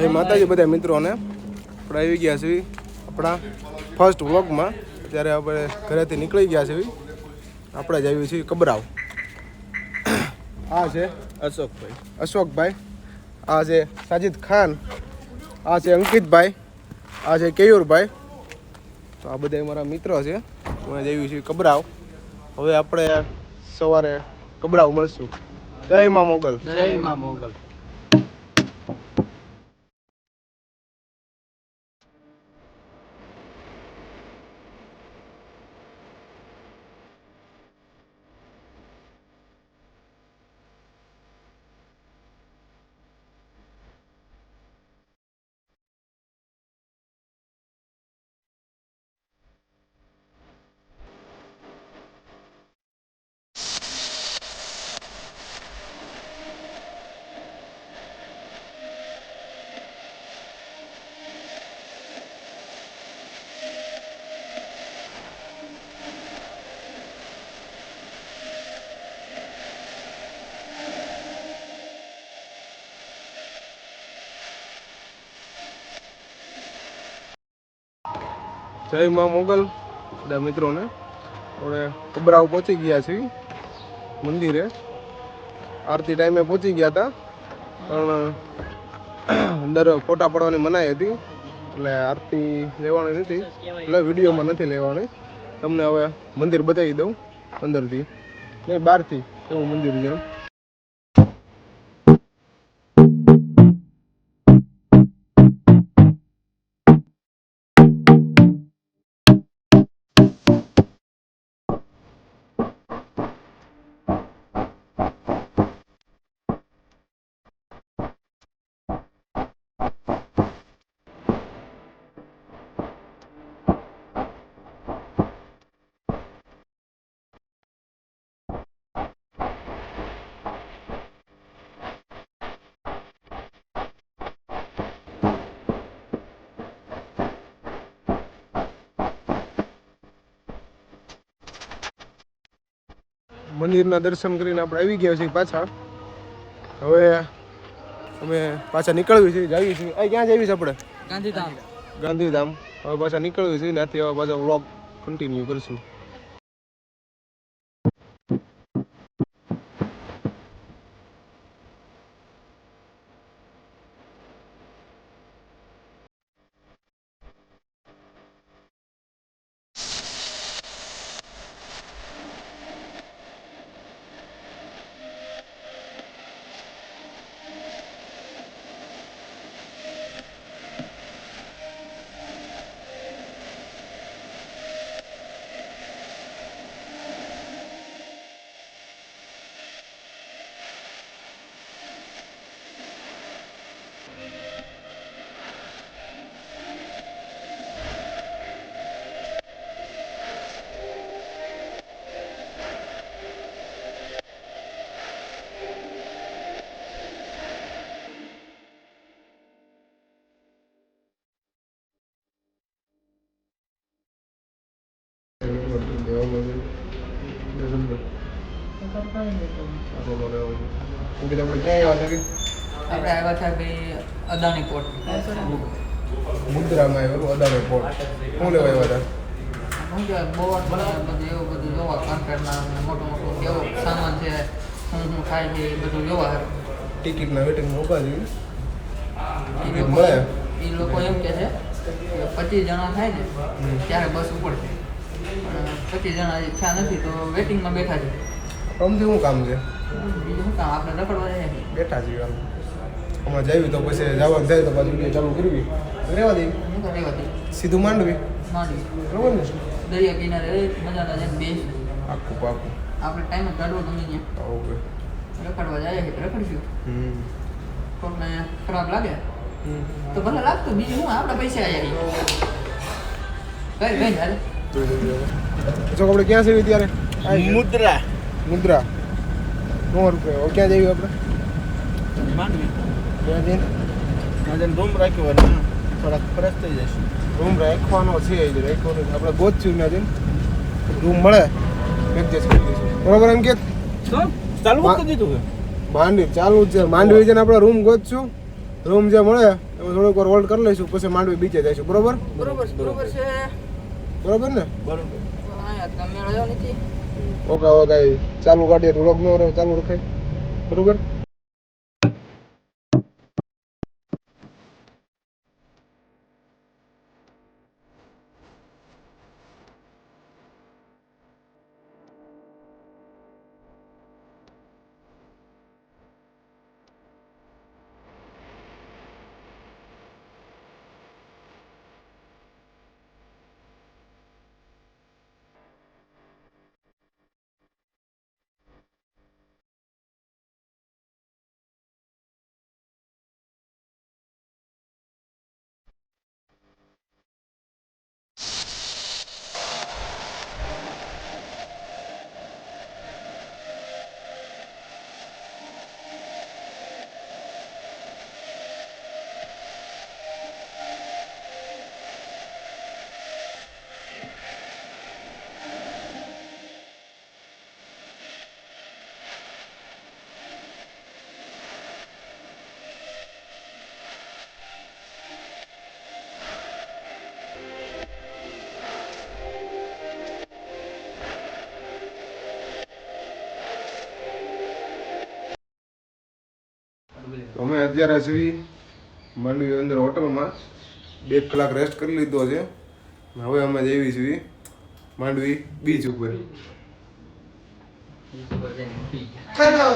જય માતાજી બધા મિત્રોને. આપણે આવી ગયા છીએ આપણા ફર્સ્ટ વ્લોગમાં. ત્યારે આપણે ઘરેથી નીકળી ગયા છીએ. આપણે જ આવી છીએ કબરાવ. આ છે અશોકભાઈ, આ છે સાજિદ ખાન, આ છે અંકિતભાઈ, આ છે કેયુરભાઈ. તો આ બધા મારા મિત્રો છે. અમે જઈએ છીએ કબરાવ. હવે આપણે સવારે કબરાવ મળશું. જય મા મોગલ. જય મા મોગલ. જય મા મોગલ બધા મિત્રોને. આપણે કબરાવ પહોંચી ગયા છીએ મંદિરે. આરતી ટાઈમે પહોંચી ગયા હતા, પણ અંદર ફોટા પડવાની મનાઈ હતી, એટલે આરતી લેવાની નથી, એટલે વિડીયોમાં નથી લેવાની. તમને હવે મંદિર બતાવી દઉં અંદરથી, નહીં બહારથી એવું મંદિર છે. મંદિરના દર્શન કરીને આપણે આવી ગયા છીએ પાછા. હવે અમે પાછા નીકળવી છીએ, જઈએ છીએ. ક્યાં જઈએ છીએ આપણે? ગાંધીધામ. હવે પાછા નીકળવી છીએ, ત્યાંથી હવે પાછા વ્લોગ કન્ટિન્યુ કરીશું. આપણે આવ્યા હતા ભાઈ અદાણી પોર્ટ. મુદ્રામાં આવ્યું અદાણી પોર્ટ. શું લેવા આવ્યા હતા? બોર્ડ બધું એવું બધું જોવા, કોન્ટ્રાક્ટના મોટું મોટું કેવો સામાન છે, શું થાય છે એ બધું જોવા. ટિકિટના વેટિંગમાં ઊભા જોઈએ. એ લોકો એમ કે છે કે 25 જણા થાય ને ત્યારે બસ ઉપડશે, પણ 25 જણા થયા નથી તો વેટિંગમાં બેઠા છે. કમથી શું કામ છે? બીજું શું કામ, આપણે રખડવા જાય બેઠા છીએ. હમણાં જઈએ તો પછી જવાનું થાય તો પાછું વિડીયો ચાલુ કરવી, રહેવા દઈએ. હું તો રહેવા દઈએ, સીધું માંડવી બરોબર ને? દરિયા કિનારે મજાના જેમ બેસ પાકું પાકું. આપણે ટાઈમ જ કાઢવો ગમે ત્યાં. ઓકે. રખડવા જાય છે રખડશું. કોઈને ખરાબ લાગે તો ભલે લાગતું, બીજું હું આપણા પૈસા આવ્યા કઈ કઈ હાલે. આપણે ક્યાં છે ત્યારે? મુદ્રા 9 રૂપિયા. ક્યાં જઈએ આપણે? માંડવી. ત્યાં જઈને રૂમ રાખ્યો થોડાક ફરજ થઈ જશે. રૂમ રાખવાનો છે, આપણે ગોતશું ના જઈને રૂમ મળે એડજસ્ટ કરી દઈશું. બરોબર અંકિત? ચાલુ કરી દીધું. માંડવી ચાલુ જ છે. માંડવી જઈને આપણે રૂમ ગોતશું. રૂમ જે મળે એમાં થોડીક વાર હોલ્ડ કરી લઈશું, પછી માંડવી બીચે જઈશું. બરોબર બરોબર છે. બરોબર ને? બરોબર. અહીંયા તમે મેળવ્યો નથી. ઓકે હવે કાંઈ ચાલુ ગાડીએ વ્લોગ ન રહે, ચાલુ રખાય. બરોબર. અમે અત્યારે છીએ માંડવી અંદર હોટલમાં. 2 કલાક રેસ્ટ કરી લીધો છે. હવે અમે જઈએ છીએ માંડવી બીચ ઉપર. Hello.